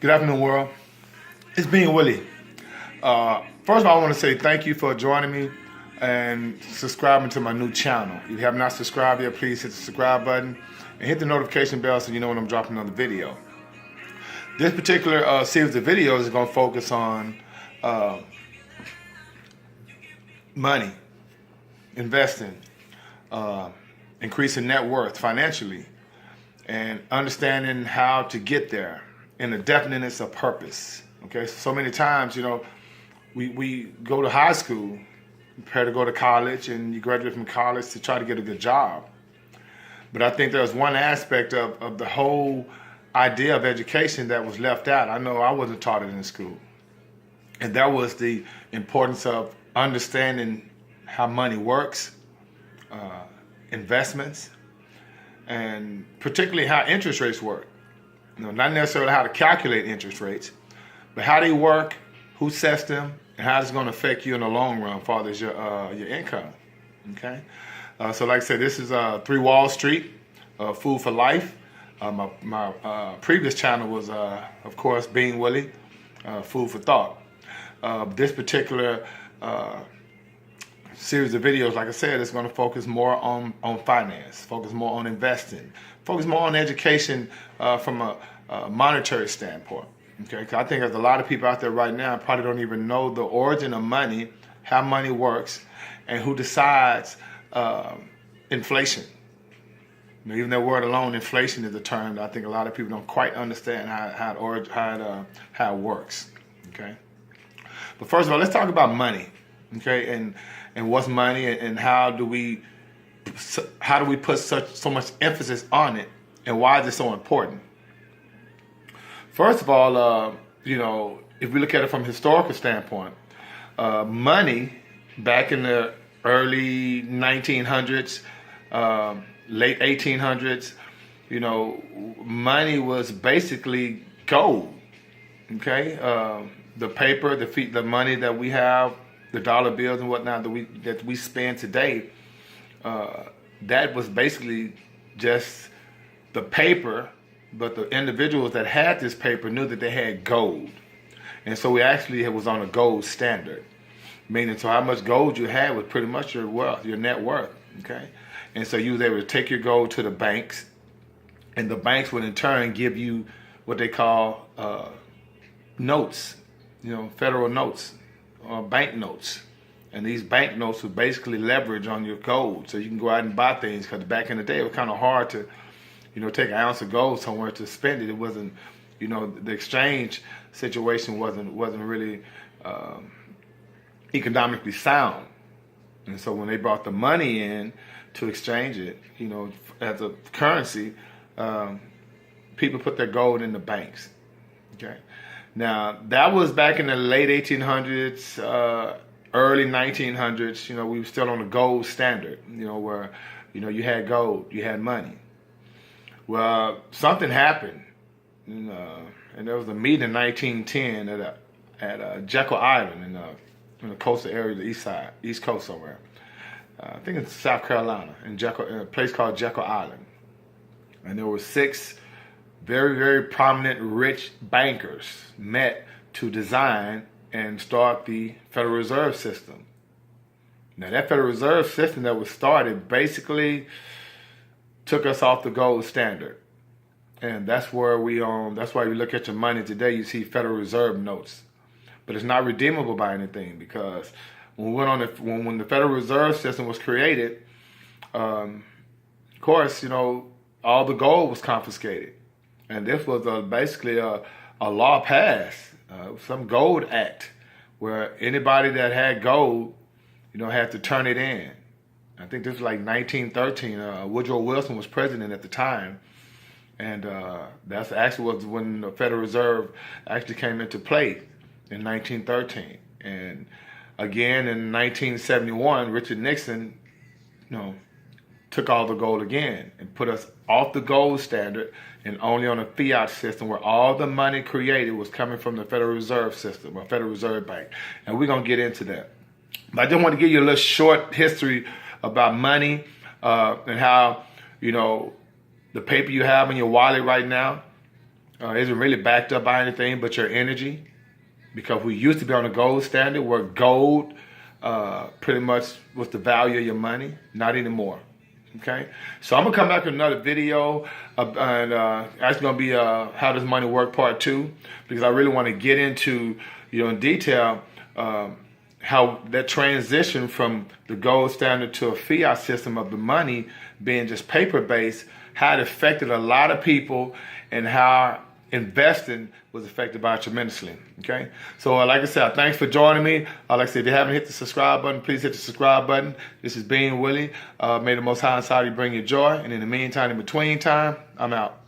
Good afternoon, world. It's Being Willie. First of all, I want to say thank you for joining me and subscribing to my new channel. If you have not subscribed yet, please hit the subscribe button and hit the notification bell so you know when I'm dropping another video. This particular series of videos is going to focus on money, investing, increasing net worth financially, and understanding how to get there in the definiteness of purpose. Okay, so many times, we go to high school, prepare to go to college, and you graduate from college to try to get a good job. But I think there's one aspect of the whole idea of education that was left out. I know I wasn't taught it in school. And that was the importance of understanding how money works, investments, and particularly how interest rates work. Not necessarily how to calculate interest rates, but how they work, who sets them, and how it's going to affect you in the long run as far as your income. Okay, so like I said, this is 3 Wall Street, Food for Life. My previous channel was, of course, Being Willie, Food for Thought. This particular series of videos, like I said, is going to focus more on finance, focus more on investing, focus more on education from a monetary standpoint. Okay, because I think there's a lot of people out there right now probably don't even know the origin of money, how money works, and who decides inflation. Even that word alone, inflation is a term that I think a lot of people don't quite understand how it works. Okay, but first of all, let's talk about money. Okay, and what's money, and how do we put so much emphasis on it, and why is it so important? First of all, if we look at it from a historical standpoint, money back in the early 1900s, late 1800s, money was basically gold. Okay, the paper, the money that we have, the dollar bills and whatnot that we spend today, that was basically just the paper, but the individuals that had this paper knew that they had gold. And so it was on a gold standard, meaning so how much gold you had was pretty much your wealth, your net worth. Okay, and so you was able to take your gold to the banks, and the banks would in turn give you what they call notes, federal notes, bank notes. And these bank notes would basically leverage on your gold, so you can go out and buy things. Because back in the day, it was kind of hard to, take an ounce of gold somewhere to spend it. It wasn't, the exchange situation wasn't really economically sound. And so when they brought the money in to exchange it, as a currency, people put their gold in the banks. Okay. Now, that was back in the late 1800s, early 1900s. We were still on the gold standard, where, you had gold, you had money. Well, something happened, and there was a meeting in 1910 at Jekyll Island in the coastal area of the East Coast somewhere. I think it's South Carolina, in a place called Jekyll Island. And there were 6 very, very prominent rich bankers met to design and start the Federal Reserve System. Now, that Federal Reserve System that was started basically took us off the gold standard. And that's why you look at your money today, you see Federal Reserve notes. But it's not redeemable by anything, because when the Federal Reserve System was created, of course, all the gold was confiscated. And this was basically a law passed, some gold act, where anybody that had gold, had to turn it in. I think this was like 1913. Woodrow Wilson was president at the time. And that's actually was when the Federal Reserve actually came into play in 1913. And again in 1971, Richard Nixon, took all the gold again and put us off the gold standard and only on a fiat system, where all the money created was coming from the Federal Reserve System, or Federal Reserve Bank. And we're going to get into that. But I just want to give you a little short history about money and how, the paper you have in your wallet right now, Isn't really backed up by anything but your energy, because we used to be on a gold standard where gold pretty much was the value of your money. Not anymore. Okay, so I'm gonna come back with another video, and that's gonna be how does money work part 2, because I really want to get into in detail how that transition from the gold standard to a fiat system of the money being just paper based, how it affected a lot of people, and how investing was affected by it tremendously. Okay, so like I said, thanks for joining me. Like I said, if you haven't hit the subscribe button, please hit the subscribe button. This is Being Willie. May the Most High inside you bring you joy. And in the meantime, in between time, I'm out.